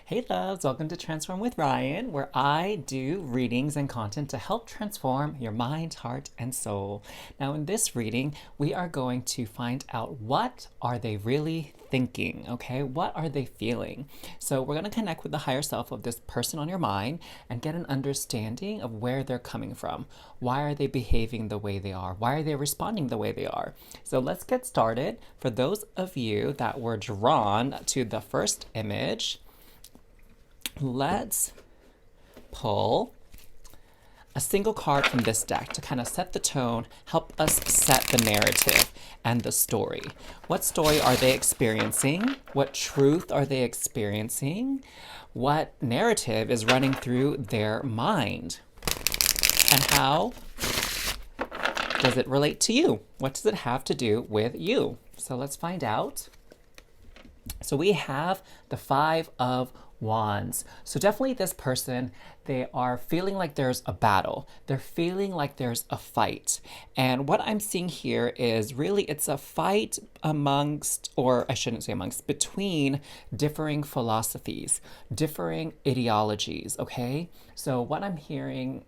Hey loves, welcome to Transform with Ryan, where I do readings and content to help transform your mind, heart, and soul. Now in this reading, we are going to find out what are they really thinking, okay? What are they feeling? So we're going to connect with the higher self of this person on your mind and get an understanding of where they're coming from. Why are they behaving the way they are? Why are they responding the way they are? So let's get started. For those of you that were drawn to the first image, let's pull a single card from this deck to kind of set the tone, help us set the narrative and the story. What story are they experiencing? What truth are they experiencing? What narrative is running through their mind? And how does it relate to you? What does it have to do with you? So let's find out. So we have the Five of Wands. So definitely this person, they are feeling like there's a battle. They're feeling like there's a fight. And what I'm seeing here is really it's a fight amongst, or I shouldn't say amongst, between differing philosophies, differing ideologies, okay? So what I'm hearing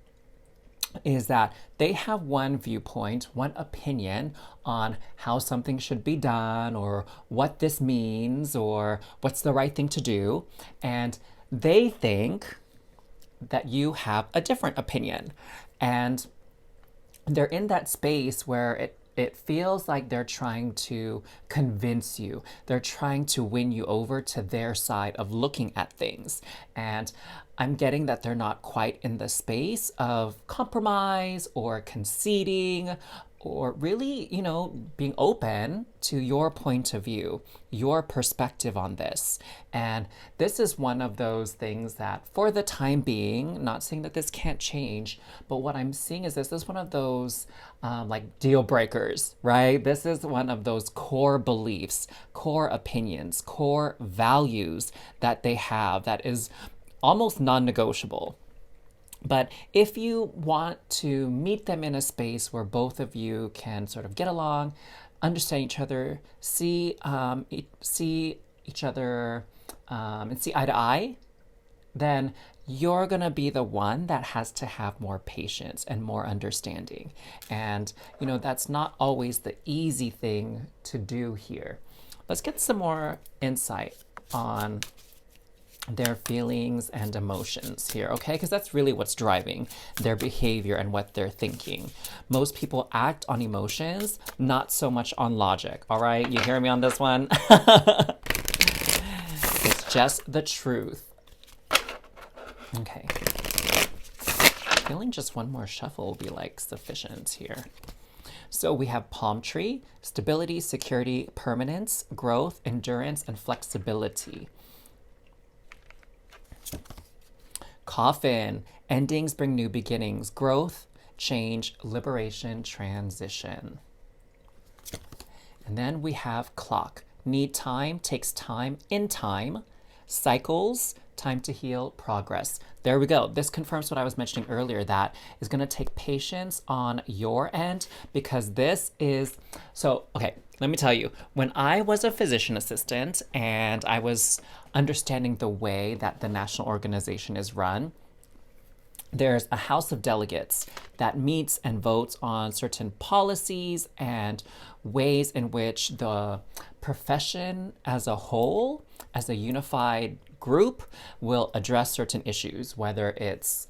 is that they have one viewpoint, one opinion on how something should be done or what this means or what's the right thing to do. And they think that you have a different opinion. And they're in that space where it feels like they're trying to convince you. They're trying to win you over to their side of looking at things. And I'm getting that they're not quite in the space of compromise or conceding or really, being open to your point of view, your perspective on this. And this is one of those things that for the time being, not saying that this can't change, but what I'm seeing is this is one of those like deal breakers, right? This is one of those core beliefs, core opinions, core values that they have that is almost non-negotiable. But if you want to meet them in a space where both of you can sort of get along, understand each other, see each other, and see eye to eye, then you're going to be the one that has to have more patience and more understanding. And, that's not always the easy thing to do here. Let's get some more insight on their feelings and emotions here, okay? Because that's really what's driving their behavior and what they're thinking. Most people act on emotions, not so much on logic, all right? You hear me on this one? It's just the truth. Okay. Feeling just one more shuffle will be like sufficient here. So we have palm tree, stability, security, permanence, growth, endurance, and flexibility. Coffin, endings bring new beginnings, growth, change, liberation, transition. And then we have clock, need time, takes time, in time, cycles, time to heal, progress. There we go. This confirms what I was mentioning earlier, that is going to take patience on your end because this is, so, okay, let me tell you, when I was a physician assistant and I was understanding the way that the national organization is run, there's a House of Delegates that meets and votes on certain policies and ways in which the profession as a whole, as a unified group, will address certain issues, whether it's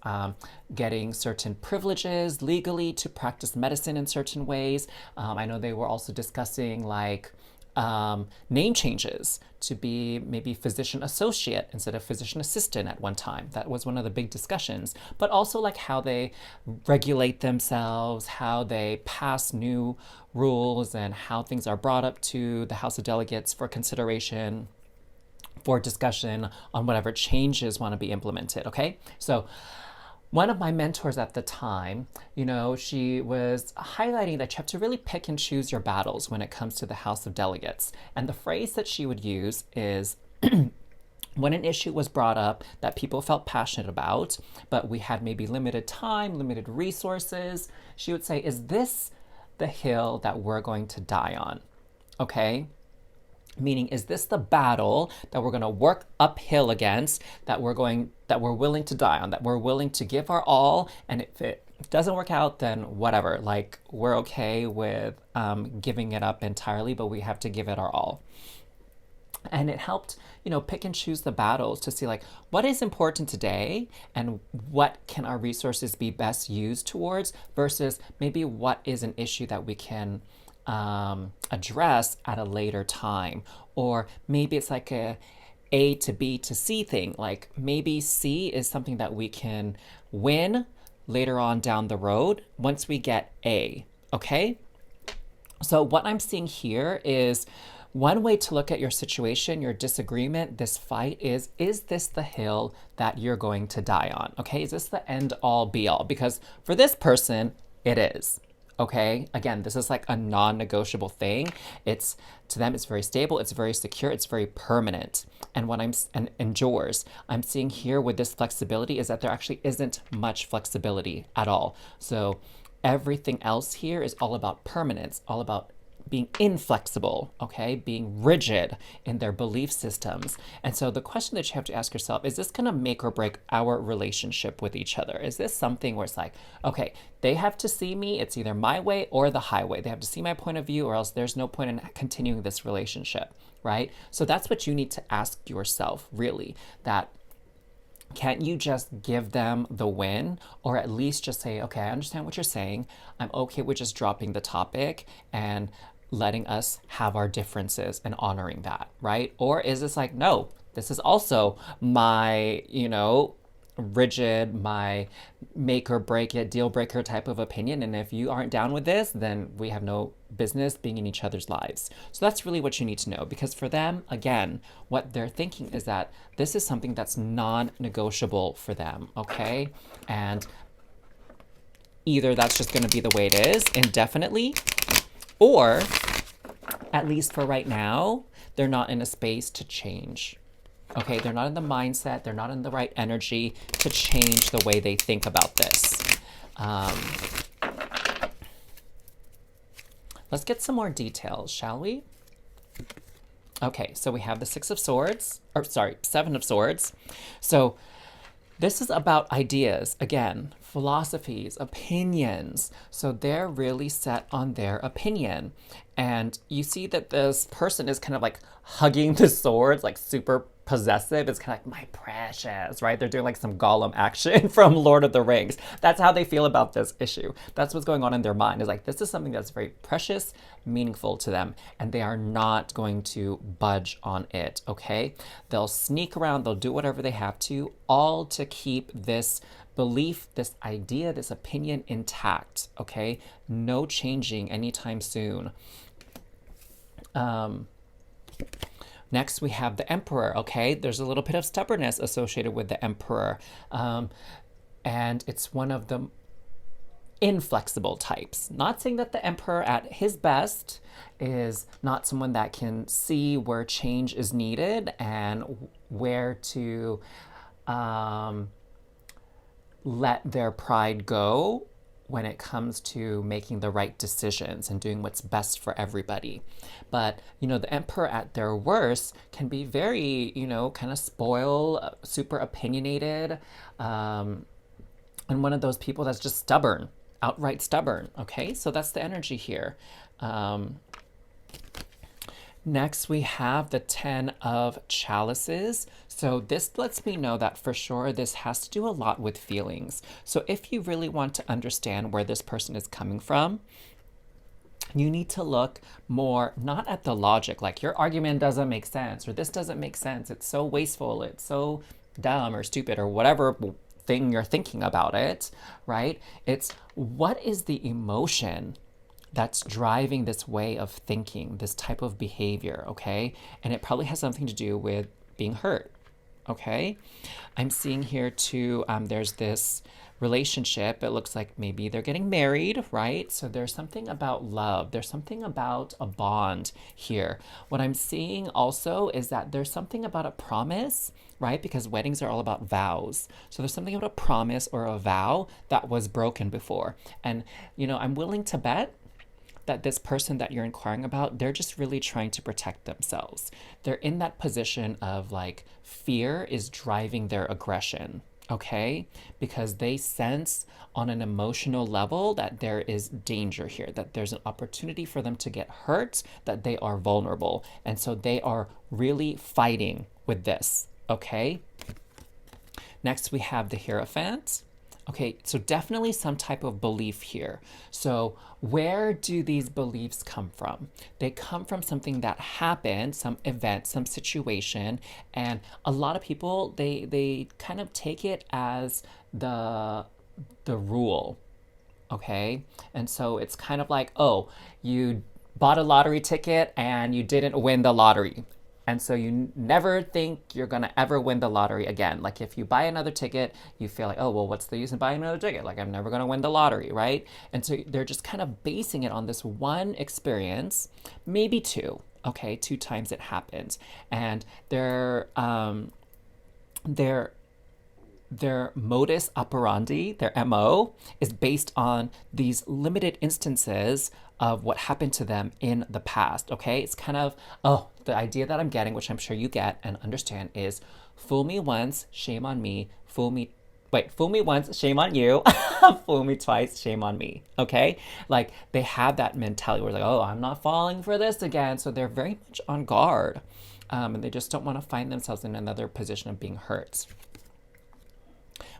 getting certain privileges legally to practice medicine in certain ways. I know they were also discussing like name changes to be maybe physician associate instead of physician assistant at one time. That was one of the big discussions. But also like how they regulate themselves, how they pass new rules, and how things are brought up to the House of Delegates for consideration, for discussion on whatever changes want to be implemented, okay? So one of my mentors at the time, she was highlighting that you have to really pick and choose your battles when it comes to the House of Delegates. And the phrase that she would use is when an issue was brought up that people felt passionate about, but we had maybe limited time, limited resources, she would say, is this the hill that we're going to die on? Okay? Meaning, is this the battle that we're going to work uphill against, that we're willing to die on, that we're willing to give our all, and if it doesn't work out, then whatever. Like, we're okay with giving it up entirely, but we have to give it our all. And it helped, pick and choose the battles to see like what is important today and what can our resources be best used towards versus maybe what is an issue that we can address at a later time. Or maybe it's like A to B to C thing. Like maybe C is something that we can win later on down the road once we get A. Okay? So what I'm seeing here is one way to look at your situation, your disagreement, this fight is this the hill that you're going to die on? Okay, is this the end all be all? Because for this person, it is. Okay, again, this is like a non-negotiable thing. It's to them, it's very stable, it's very secure, it's very permanent. And what and yours, I'm seeing here with this flexibility is that there actually isn't much flexibility at all. So everything else here is all about permanence, all about being inflexible, okay, being rigid in their belief systems. And so the question that you have to ask yourself, is this going to make or break our relationship with each other? Is this something where it's like, okay, they have to see me, it's either my way or the highway. They have to see my point of view or else there's no point in continuing this relationship, right? So that's what you need to ask yourself, really, that can't you just give them the win, or at least just say, okay, I understand what you're saying. I'm okay with just dropping the topic and letting us have our differences and honoring that, right? Or is this like, no, this is also my, rigid, my make or break it, deal breaker type of opinion. And if you aren't down with this, then we have no business being in each other's lives. So that's really what you need to know, because for them, again, what they're thinking is that this is something that's non-negotiable for them, okay? And either that's just going to be the way it is indefinitely, or at least for right now, they're not in a space to change. Okay, they're not in the mindset, they're not in the right energy to change the way they think about this. Let's get some more details, shall we? Okay, so we have the Seven of Swords. So this is about ideas, again, philosophies, opinions. So they're really set on their opinion. And you see that this person is kind of like hugging the swords, like super possessive. It's kind of like, my precious, right? They're doing like some Gollum action from Lord of the Rings. That's how they feel about this issue. That's what's going on in their mind. Is like, this is something that's very precious, meaningful to them, and they are not going to budge on it, okay? They'll sneak around, they'll do whatever they have to, all to keep this belief, this idea, this opinion intact, okay? No changing anytime soon. Next, we have the Emperor, okay? There's a little bit of stubbornness associated with the Emperor. And it's one of the inflexible types. Not saying that the Emperor at his best is not someone that can see where change is needed and where to let their pride go when it comes to making the right decisions and doing what's best for everybody. But, the Emperor at their worst can be very, kind of spoiled, super opinionated, and one of those people that's just stubborn, outright stubborn, okay? So that's the energy here. Next, we have the Ten of Chalices. So this lets me know that for sure this has to do a lot with feelings. So if you really want to understand where this person is coming from, you need to look more not at the logic, like your argument doesn't make sense, or this doesn't make sense, it's so wasteful, it's so dumb or stupid, or whatever thing you're thinking about it, right? It's what is the emotion that's driving this way of thinking, this type of behavior, okay? And it probably has something to do with being hurt, okay? I'm seeing here too, there's this relationship. It looks like maybe they're getting married, right? So there's something about love. There's something about a bond here. What I'm seeing also is that there's something about a promise, right? Because weddings are all about vows. So there's something about a promise or a vow that was broken before. And, I'm willing to bet that this person that you're inquiring about, they're just really trying to protect themselves. They're in that position of like fear is driving their aggression, okay? Because they sense on an emotional level that there is danger here, that there's an opportunity for them to get hurt, that they are vulnerable. And so they are really fighting with this, okay? Next, we have the Hierophant. Okay, so definitely some type of belief here. So where do these beliefs come from? They come from something that happened, some event, some situation, and a lot of people, they kind of take it as the rule, okay? And so it's kind of like, oh, you bought a lottery ticket and you didn't win the lottery. And so you never think you're going to ever win the lottery again. Like if you buy another ticket, you feel like, oh, well, what's the use in buying another ticket? Like I'm never going to win the lottery, right? And so they're just kind of basing it on this one experience, maybe two, okay? 2 times it happens. And their modus operandi, their MO, is based on these limited instances of what happened to them in the past, okay? It's kind of, oh, the idea that I'm getting, which I'm sure you get and understand, is fool me once, shame on me, fool me once, shame on you, fool me twice, shame on me, okay? Like they have that mentality where like, oh, I'm not falling for this again. So they're very much on guard, and they just don't want to find themselves in another position of being hurt.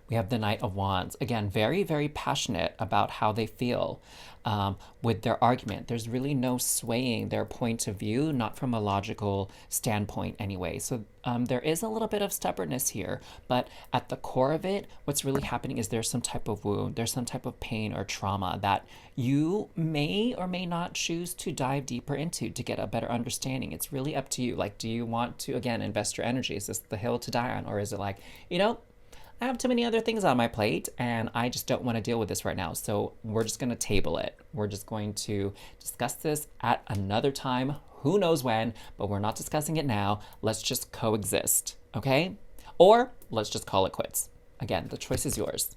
We have the Knight of Wands. Again, very, very passionate about how they feel with their argument. There's really no swaying their point of view, not from a logical standpoint anyway. So there is a little bit of stubbornness here, but at the core of it, what's really happening is there's some type of wound, there's some type of pain or trauma that you may or may not choose to dive deeper into to get a better understanding. It's really up to you. Like, do you want to, again, invest your energy? Is this the hill to die on? Or is it like, you know, I have too many other things on my plate and I just don't want to deal with this right now. So we're just going to table it. We're just going to discuss this at another time. Who knows when, but we're not discussing it now. Let's just coexist, okay? Or let's just call it quits. Again, the choice is yours.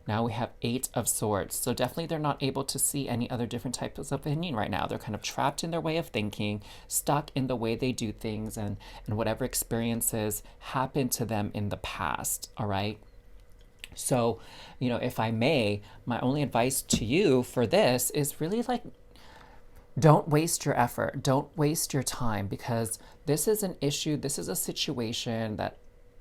Now we have 8 of Swords. So definitely they're not able to see any other different types of opinion right now. They're kind of trapped in their way of thinking, stuck in the way they do things and whatever experiences happened to them in the past, all right? So, you know, if I may, my only advice to you for this is really like, don't waste your effort. Don't waste your time, because this is an issue. This is a situation that,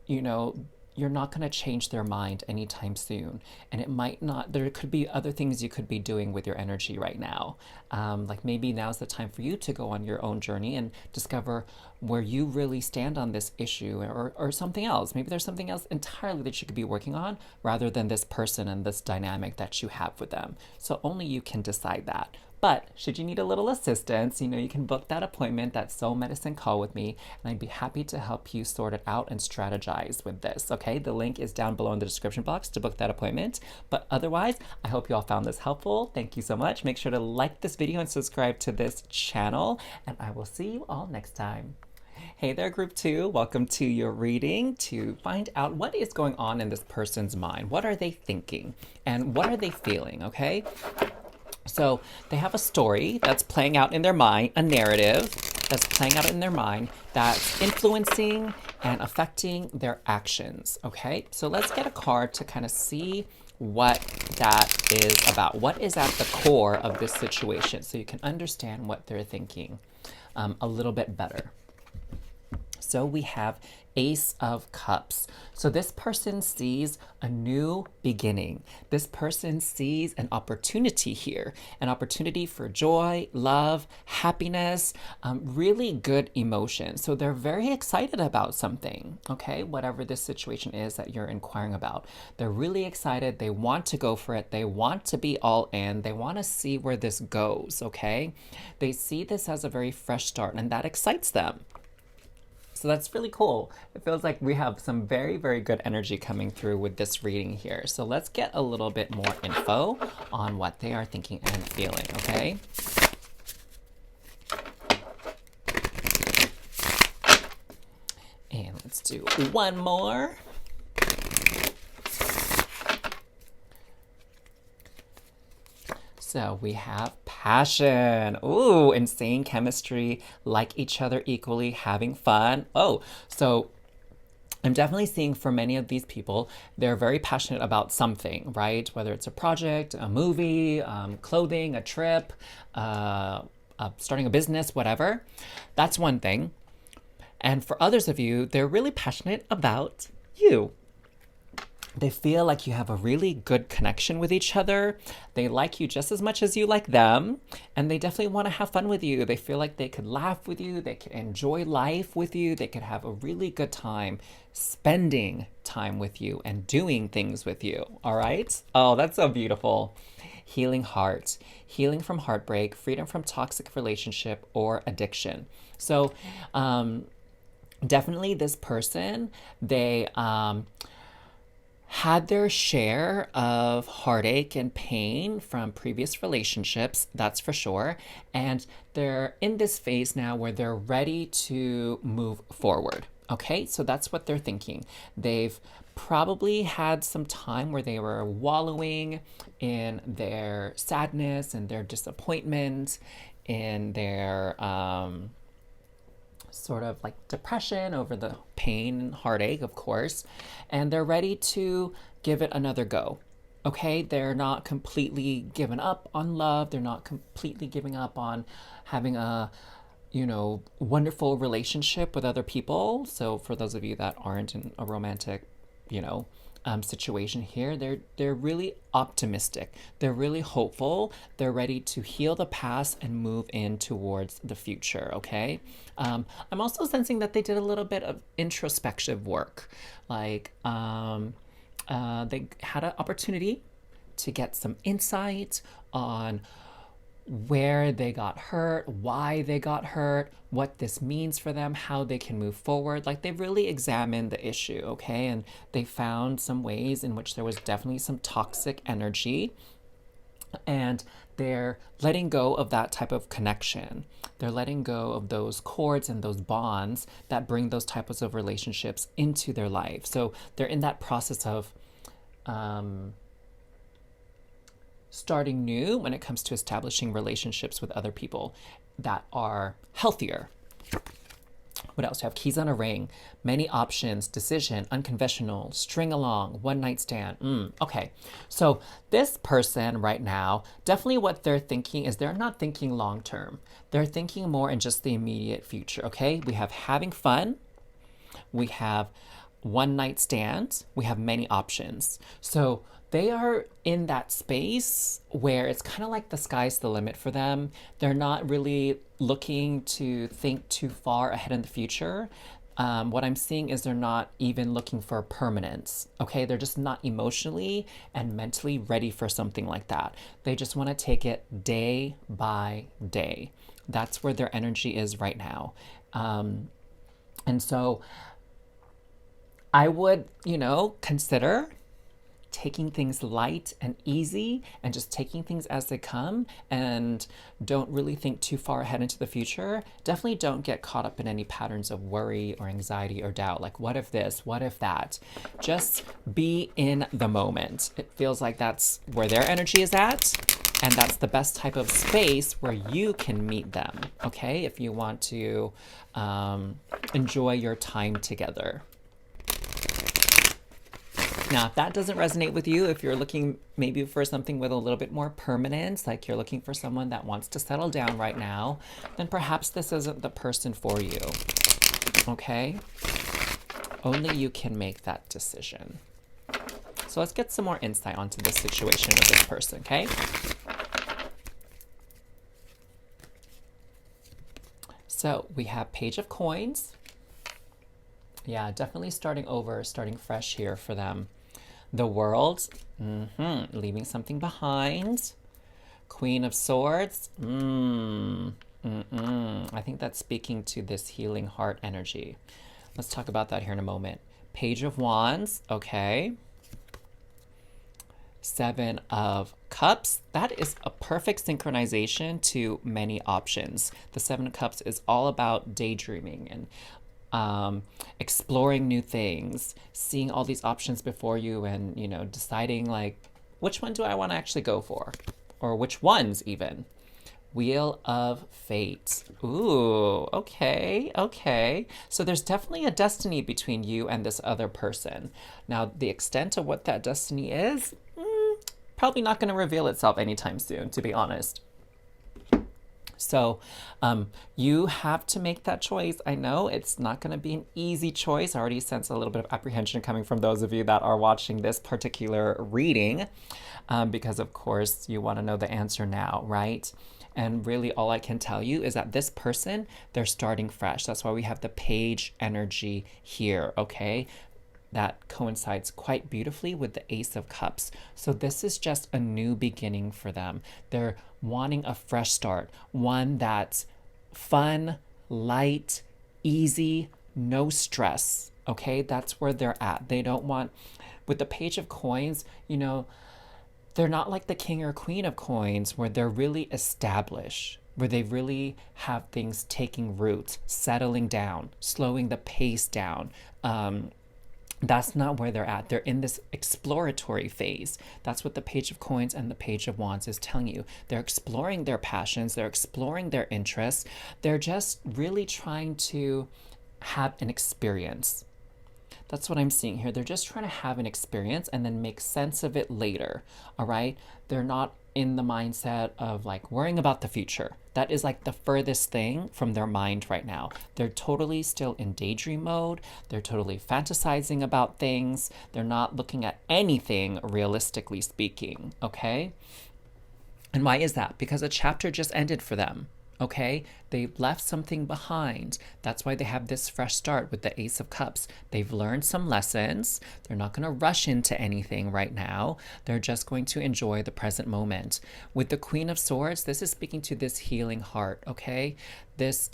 you know, you're not going to change their mind anytime soon. And it might not, there could be other things you could be doing with your energy right now. Like maybe now's the time for you to go on your own journey and discover where you really stand on this issue, or something else. Maybe there's something else entirely that you could be working on rather than this person and this dynamic that you have with them. So only you can decide that. But should you need a little assistance, you know, you can book that appointment, that soul medicine call with me, and I'd be happy to help you sort it out and strategize with this, okay? The link is down below in the description box to book that appointment. But otherwise, I hope you all found this helpful. Thank you so much. Make sure to like this video and subscribe to this channel, and I will see you all next time. Hey there, group 2. Welcome to your reading to find out what is going on in this person's mind. What are they thinking? And what are they feeling, okay? So they have a story that's playing out in their mind, a narrative that's playing out in their mind that's influencing and affecting their actions, okay? So let's get a card to kind of see what that is about. What is at the core of this situation so you can understand what they're thinking a little bit better. So we have Ace of Cups. So this person sees a new beginning. This person sees an opportunity here, an opportunity for joy, love, happiness, really good emotion. So they're very excited about something, okay? Whatever this situation is that you're inquiring about. They're really excited. They want to go for it. They want to be all in. They want to see where this goes, okay? They see this as a very fresh start, and that excites them. So that's really cool. It feels like we have some very, very good energy coming through with this reading here. So let's get a little bit more info on what they are thinking and feeling, okay? And let's do one more. So we have passion. Ooh, insane chemistry, like each other equally, having fun. Oh, so I'm definitely seeing for many of these people, they're very passionate about something, right? Whether it's a project, a movie, clothing, a trip, starting a business, whatever. That's one thing. And for others of you, they're really passionate about you. They feel like you have a really good connection with each other. They like you just as much as you like them. And they definitely want to have fun with you. They feel like they could laugh with you. They could enjoy life with you. They could have a really good time spending time with you and doing things with you. All right? Oh, that's so beautiful. Healing heart, healing from heartbreak, freedom from toxic relationship or addiction. So, definitely this person, they, had their share of heartache and pain from previous relationships, that's for sure. And they're in this phase now where they're ready to move forward. Okay, so that's what they're thinking. They've probably had some time where they were wallowing in their sadness and their disappointment, in their sort of like depression over the pain and heartache, of course, and they're ready to give it another go. Okay, they're not completely given up on love. They're not completely giving up on having a, wonderful relationship with other people. So for those of you that aren't in a romantic, situation here, they're really optimistic. They're really hopeful. They're ready to heal the past and move in towards the future. Okay. I'm also sensing that they did a little bit of introspective work, like they had an opportunity to get some insight on where they got hurt, why they got hurt, what this means for them, how they can move forward. Like they really examined the issue, okay? And they found some ways in which there was definitely some toxic energy, and they're letting go of that type of connection. They're letting go of those cords and those bonds that bring those types of relationships into their life. So they're in that process of starting new when it comes to establishing relationships with other people that are healthier. What else? You have keys on a ring, many options, decision, unconventional, string along, one night stand. Okay. So this person right now, definitely what they're thinking is they're not thinking long term. They're thinking more in just the immediate future. Okay. We have having fun. We have one night stands. We have many options. So they are in that space where it's kind of like the sky's the limit for them. They're not really looking to think too far ahead in the future. What I'm seeing is they're not even looking for permanence. Okay, they're just not emotionally and mentally ready for something like that. They just want to take it day by day. That's where their energy is right now. And so I would, consider taking things light and easy and just taking things as they come, and don't really think too far ahead into the future. Definitely don't get caught up in any patterns of worry or anxiety or doubt. Like, what if this? What if that? Just be in the moment. It feels like that's where their energy is at. And that's the best type of space where you can meet them. Okay. If you want to enjoy your time together. Now, if that doesn't resonate with you, if you're looking maybe for something with a little bit more permanence, like you're looking for someone that wants to settle down right now, then perhaps this isn't the person for you. Okay? Only you can make that decision. So let's get some more insight onto this situation with this person, okay? So we have Page of Coins. Yeah, definitely starting over, starting fresh here for them. The World, leaving something behind. Queen of Swords, I think that's speaking to this healing heart energy. Let's talk about that here in a moment. Page of Wands, okay. Seven of Cups, that is a perfect synchronization to many options. The Seven of Cups is all about daydreaming and exploring new things, seeing all these options before you, and deciding like, which one do I want to actually go for, or which ones even. Wheel of Fate. Ooh, okay, okay. So there's definitely a destiny between you and this other person. Now, the extent of what that destiny is, probably not going to reveal itself anytime soon, to be honest. So you have to make that choice. I know it's not going to be an easy choice. I already sense a little bit of apprehension coming from those of you that are watching this particular reading because, of course, you want to know the answer now, right? And really, all I can tell you is that this person, they're starting fresh. That's why we have the page energy here, okay? That coincides quite beautifully with the Ace of Cups. So this is just a new beginning for them. They're wanting a fresh start, one that's fun, light, easy, no stress, okay? That's where they're at. They don't want, with the Page of Coins, you know, they're not like the King or Queen of Coins where they're really established, where they really have things taking root, settling down, slowing the pace down. That's not where they're at. They're in this exploratory phase. That's what the Page of Coins and the Page of Wands is telling you. They're exploring their passions. They're exploring their interests. They're just really trying to have an experience. That's what I'm seeing here. They're just trying to have an experience and then make sense of it later, all right? They're not in the mindset of like worrying about the future. That is like the furthest thing from their mind right now. They're totally still in daydream mode. They're totally fantasizing about things. They're not looking at anything realistically speaking, okay? And why is that? Because a chapter just ended for them. Okay, they left something behind. That's why they have this fresh start with the Ace of Cups. They've learned some lessons. They're not going to rush into anything right now. They're just going to enjoy the present moment. With the Queen of Swords, this is speaking to this healing heart, okay? This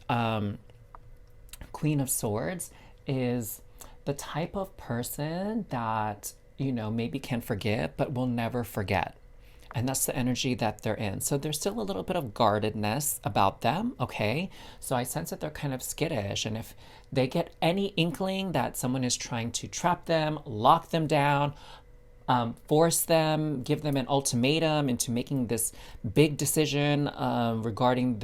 Queen of Swords is the type of person that, you know, maybe can forgive, but will never forget. And that's the energy that they're in. So there's still a little bit of guardedness about them, okay? So I sense that they're kind of skittish. And if they get any inkling that someone is trying to trap them, lock them down, force them, give them an ultimatum into making this big decision regarding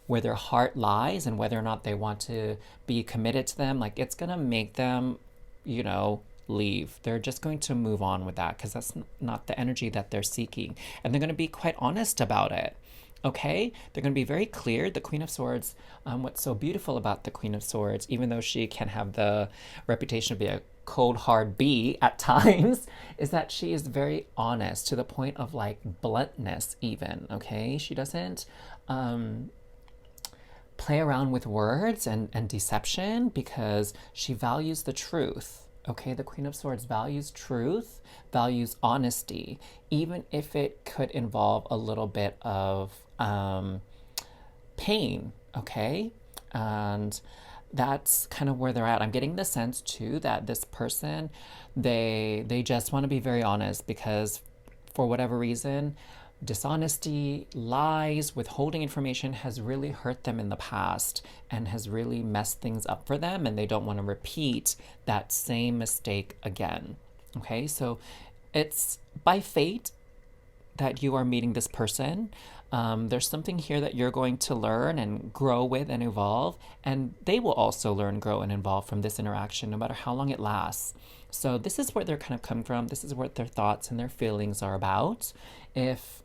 where their heart lies and whether or not they want to be committed to them, like it's gonna make them, you know, leave. They're just going to move on with that because that's not the energy that they're seeking. And they're going to be quite honest about it. Okay? They're going to be very clear. The Queen of Swords, what's so beautiful about the Queen of Swords, even though she can have the reputation of being a cold, hard bee at times, is that she is very honest to the point of like bluntness even. Okay? She doesn't play around with words and deception because she values the truth. Okay, the Queen of Swords values truth, values honesty, even if it could involve a little bit of pain, okay? And that's kind of where they're at. I'm getting the sense, too, that this person, they just want to be very honest because for whatever reason, dishonesty, lies, withholding information has really hurt them in the past and has really messed things up for them, and they don't want to repeat that same mistake again. Okay, so it's by fate that you are meeting this person. There's something here that you're going to learn and grow with and evolve, and they will also learn, grow, and evolve from this interaction, no matter how long it lasts. So this is where they're kind of coming from. This is what their thoughts and their feelings are about. If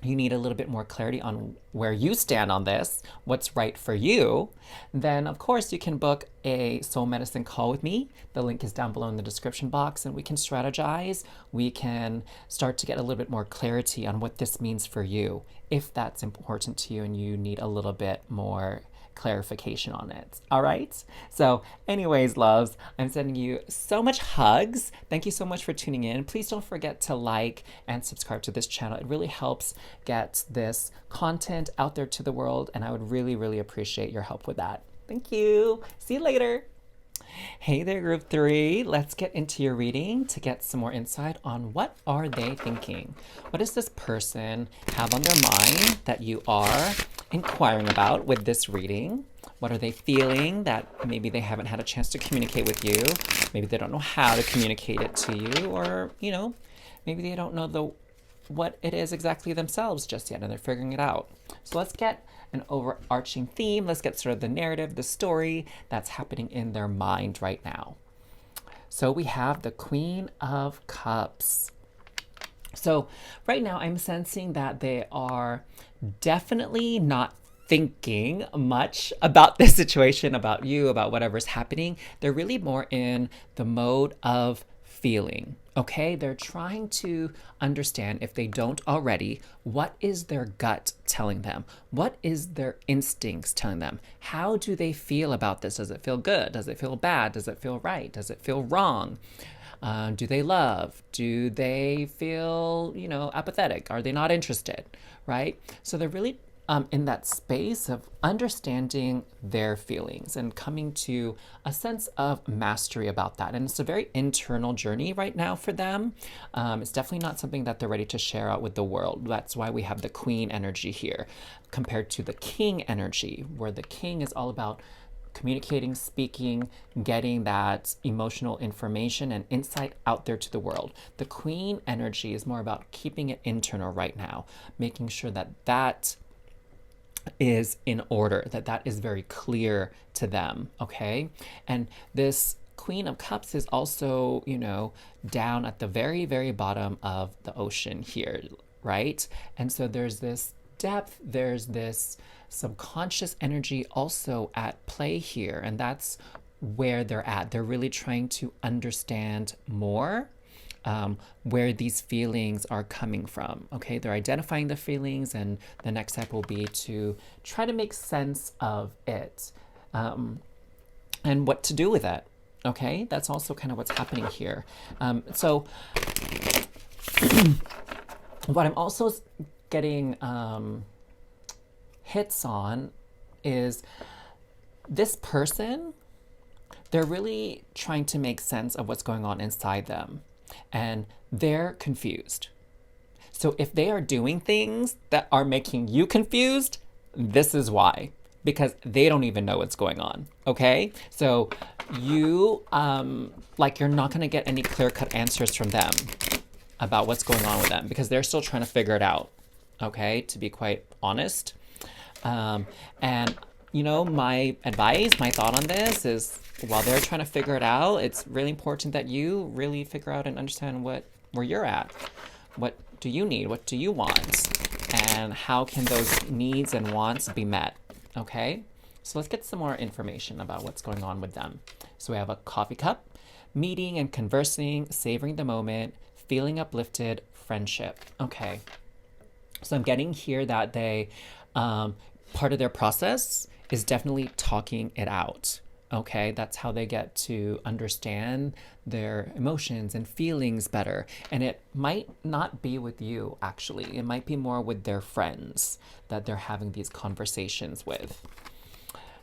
you need a little bit more clarity on where you stand on this, what's right for you, then of course you can book a soul medicine call with me. The link is down below in the description box, and we can strategize. We can start to get a little bit more clarity on what this means for you, if that's important to you and you need a little bit more clarification on it. All right. So anyways, loves, I'm sending you so much hugs. Thank you so much for tuning in. Please don't forget to like and subscribe to this channel. It really helps get this content out there to the world, and I would really, really appreciate your help with that. Thank you. See you later. Hey there, Group 3. Let's get into your reading to get some more insight on what are they thinking. What does this person have on their mind that you are inquiring about with this reading? What are they feeling that maybe they haven't had a chance to communicate with you? Maybe they don't know how to communicate it to you, or, you know, maybe they don't know the what it is exactly themselves just yet, and they're figuring it out. So let's get an overarching theme. Let's get sort of the narrative, the story that's happening in their mind right now. So we have the Queen of Cups. So right now I'm sensing that they are definitely not thinking much about this situation, about you, about whatever's happening. They're really more in the mode of feeling. Okay, they're trying to understand, if they don't already, what is their gut telling them? What is their instincts telling them? How do they feel about this? Does it feel good? Does it feel bad? Does it feel right? Does it feel wrong? Do they love? Do they feel, apathetic? Are they not interested? Right? So they're really in that space of understanding their feelings and coming to a sense of mastery about that. And it's a very internal journey right now for them. It's definitely not something that they're ready to share out with the world. That's why we have the Queen energy here compared to the King energy, where the King is all about communicating, speaking, getting that emotional information and insight out there to the world. The Queen energy is more about keeping it internal right now, making sure that that is in order, that is very clear to them, okay? And this Queen of Cups is also, down at the very, very bottom of the ocean here, right? And so there's this depth, there's this subconscious energy also at play here, and that's where they're at. They're really trying to understand more where these feelings are coming from. Okay, they're identifying the feelings, and the next step will be to try to make sense of it and what to do with it. Okay, that's also kind of what's happening here. So what I'm also getting hits on is this person, they're really trying to make sense of what's going on inside them, and they're confused. So if they are doing things that are making you confused, this is why, because they don't even know what's going on. Okay, so you you're not going to get any clear-cut answers from them about what's going on with them, because they're still trying to figure it out. Okay, to be quite honest. And my advice, my thought on this is, while they're trying to figure it out, it's really important that you really figure out and understand where you're at. What do you need? What do you want? And how can those needs and wants be met? Okay, so let's get some more information about what's going on with them. So we have a coffee cup, meeting and conversing, savoring the moment, feeling uplifted, friendship. Okay, so I'm getting here that they, part of their process is definitely talking it out. Okay, that's how they get to understand their emotions and feelings better. And it might not be with you, actually. It might be more with their friends that they're having these conversations with.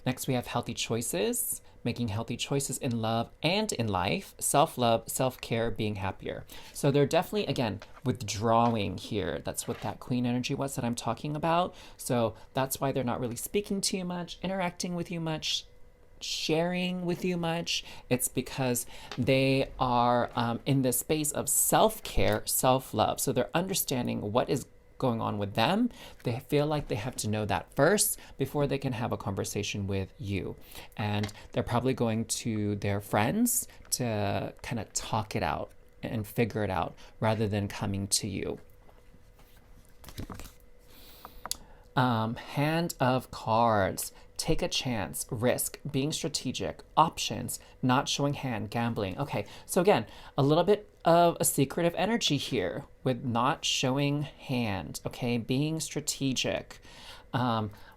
Next, we have healthy choices, making healthy choices in love and in life, self-love, self-care, being happier. So they're definitely, again, withdrawing here. That's what that Queen energy was that I'm talking about. So that's why they're not really speaking to you much, interacting with you much, sharing with you much. It's because they are in this space of self-care, self-love. So they're understanding what is going on with them. They feel like they have to know that first before they can have a conversation with you. And they're probably going to their friends to kind of talk it out and figure it out rather than coming to you. Hand of cards. Take a chance, risk, being strategic, options, not showing hand, gambling. Okay, so again, a little bit of a secretive energy here with not showing hand, okay, being strategic.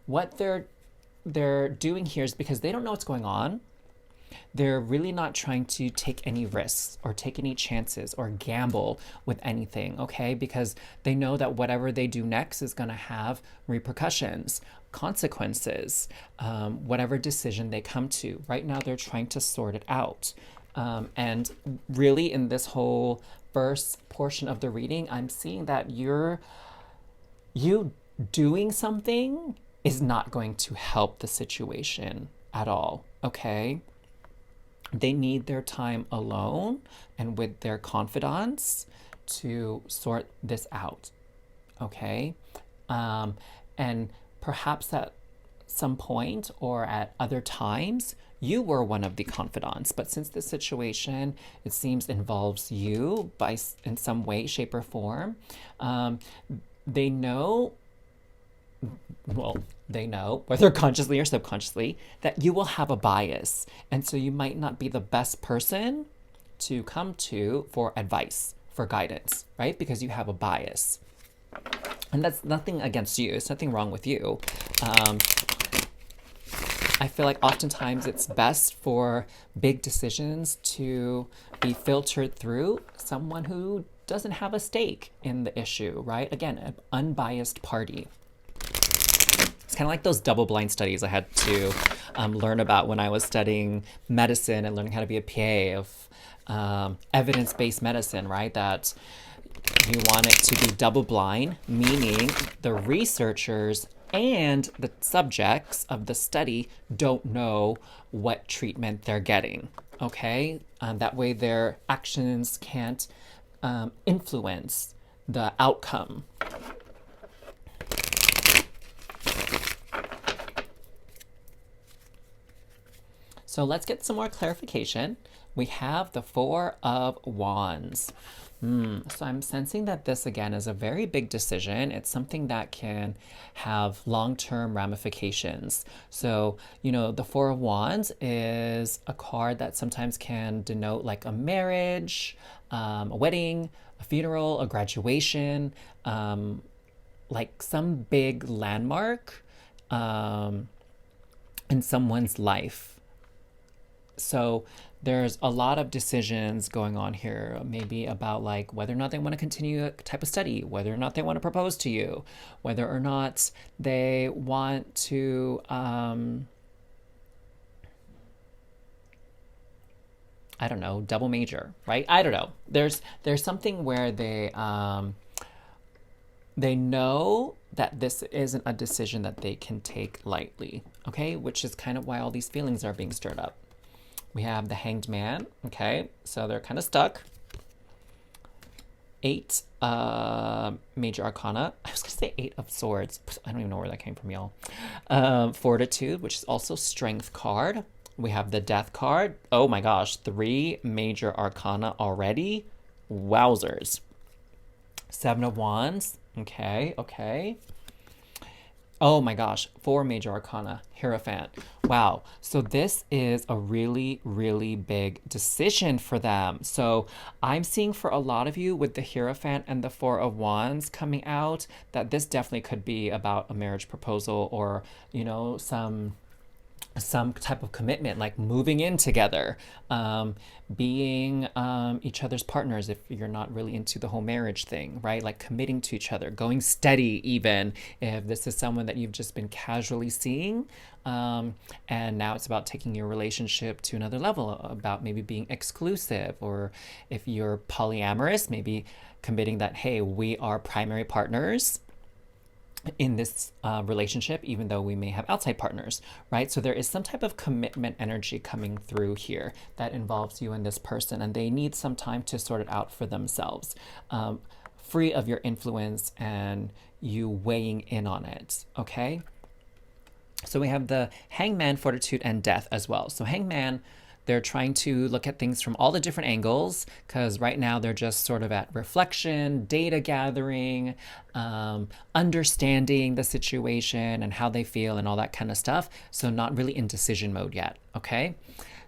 What they're doing here is because they don't know what's going on. They're really not trying to take any risks or take any chances or gamble with anything, okay? Because they know that whatever they do next is going to have repercussions, consequences, whatever decision they come to. Right now, they're trying to sort it out. And really, in this whole first portion of the reading, I'm seeing that you doing something is not going to help the situation at all, okay? They need their time alone and with their confidants to sort this out. okay? And perhaps at some point or at other times, you were one of the confidants. But since this situation, it seems, involves you in some way, shape, or form, they know, well, they know, whether consciously or subconsciously, that you will have a bias. And so you might not be the best person to come to for advice, for guidance, right? Because you have a bias. And that's nothing against you. It's nothing wrong with you. I feel like oftentimes it's best for big decisions to be filtered through someone who doesn't have a stake in the issue, right? Again, an unbiased party. It's kind of like those double-blind studies I had to learn about when I was studying medicine and learning how to be a PA of evidence-based medicine, right? That you want it to be double-blind, meaning the researchers and the subjects of the study don't know what treatment they're getting, okay? That way their actions can't influence the outcome. So let's get some more clarification. We have the Four of Wands. So I'm sensing that this, again, is a very big decision. It's something that can have long-term ramifications. So, the Four of Wands is a card that sometimes can denote like a marriage, a wedding, a funeral, a graduation, like some big landmark in someone's life. So there's a lot of decisions going on here, maybe about like whether or not they want to continue a type of study, whether or not they want to propose to you, whether or not they want to, I don't know, double major, right? I don't know. There's something where they know that this isn't a decision that they can take lightly, okay? Which is kind of why all these feelings are being stirred up. We have the Hanged Man, okay? So they're kind of stuck. 8 major arcana. I was going to say 8 of swords. I don't even know where that came from, y'all. Fortitude, which is also strength card. We have the Death card. Oh my gosh, 3 major arcana already. Wowzers. 7 of Wands. Okay. Oh my gosh, 4 major arcana, Hierophant. Wow, so this is a really, really big decision for them. So I'm seeing for a lot of you with the Hierophant and the 4 of Wands coming out, that this definitely could be about a marriage proposal or, some type of commitment, like moving in together, being each other's partners if you're not really into the whole marriage thing, right? Like committing to each other, going steady even if this is someone that you've just been casually seeing. And now it's about taking your relationship to another level, about maybe being exclusive, or if you're polyamorous, maybe committing that, hey, we are primary partners in this relationship, even though we may have outside partners, right? So there is some type of commitment energy coming through here that involves you and this person, and they need some time to sort it out for themselves, free of your influence and you weighing in on it, okay? So we have the Hangman, Fortitude, and Death as well. So Hangman, they're trying to look at things from all the different angles, because right now they're just sort of at reflection, data gathering, understanding the situation and how they feel and all that kind of stuff. So not really in decision mode yet, okay?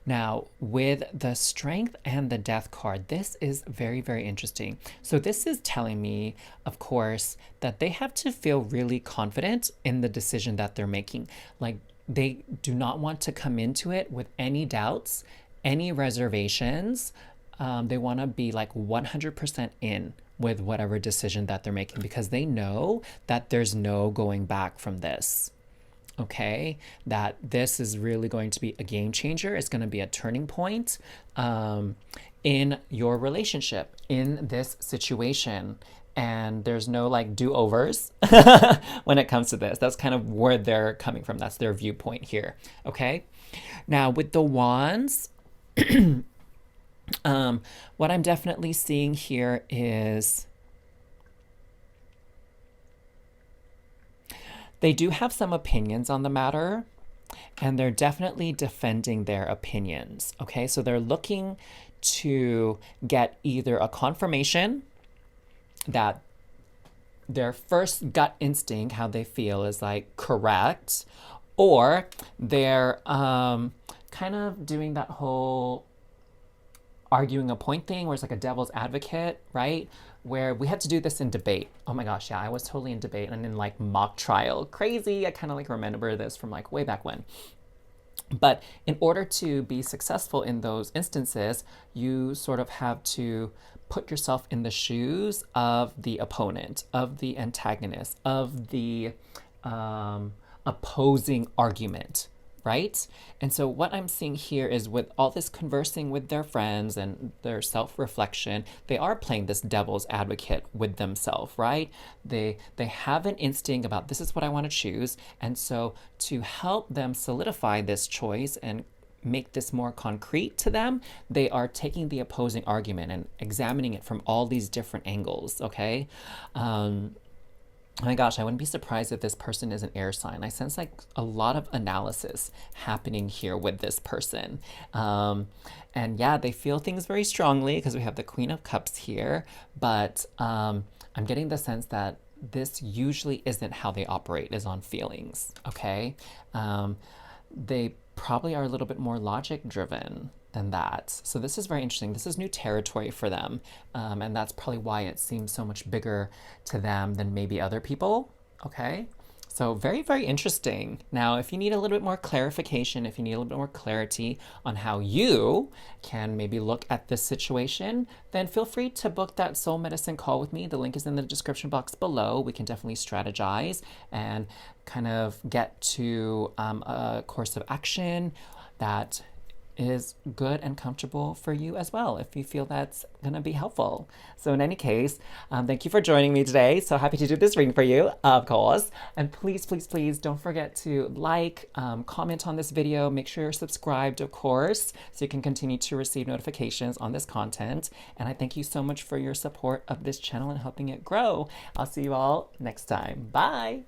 Now, with the Strength and the Death card, this is very, very interesting. So this is telling me, of course, that they have to feel really confident in the decision that they're making. Like, they do not want to come into it with any doubts, any reservations. They want to be like 100% in with whatever decision that they're making, because they know that there's no going back from this. Okay, that this is really going to be a game changer. It's going to be a turning point in your relationship, in this situation. And there's no like do-overs when it comes to this. That's kind of where they're coming from. That's their viewpoint here. Okay. Now with the Wands, what I'm definitely seeing here is They do have some opinions on the matter, and they're definitely defending their opinions. Okay, so they're looking to get either a confirmation that their first gut instinct, how they feel, is like correct, or they're kind of doing that whole arguing a point thing where it's like a devil's advocate, right? Where we had to do this in debate. Oh my gosh, yeah, I was totally in debate and in like mock trial. Crazy. I kind of like remember this from like way back when. But in order to be successful in those instances, you sort of have to put yourself in the shoes of the opponent, of the antagonist, of the opposing argument, right? And so what I'm seeing here is with all this conversing with their friends and their self-reflection, they are playing this devil's advocate with themselves, right? They have an instinct about this is what I want to choose. And so to help them solidify this choice and make this more concrete to them, they are taking the opposing argument and examining it from all these different angles, okay? Oh my gosh, I wouldn't be surprised if this person is an air sign. I sense like a lot of analysis happening here with this person. And yeah, they feel things very strongly because we have the Queen of Cups here, but I'm getting the sense that this usually isn't how they operate, is on feelings, okay? They probably are a little bit more logic driven than that. So this is very interesting. This is new territory for them. And that's probably why it seems so much bigger to them than maybe other people. Okay. So very, very interesting. Now, if you need a little bit more clarification, if you need a little bit more clarity on how you can maybe look at this situation, then feel free to book that soul medicine call with me. The link is in the description box below. We can definitely strategize and kind of get to a course of action that is good and comfortable for you as well, if you feel that's going to be helpful. So in any case, thank you for joining me today. So happy to do this reading for you, of course. And please, please, please don't forget to like, comment on this video. Make sure you're subscribed, of course, so you can continue to receive notifications on this content. And I thank you so much for your support of this channel and helping it grow. I'll see you all next time. Bye.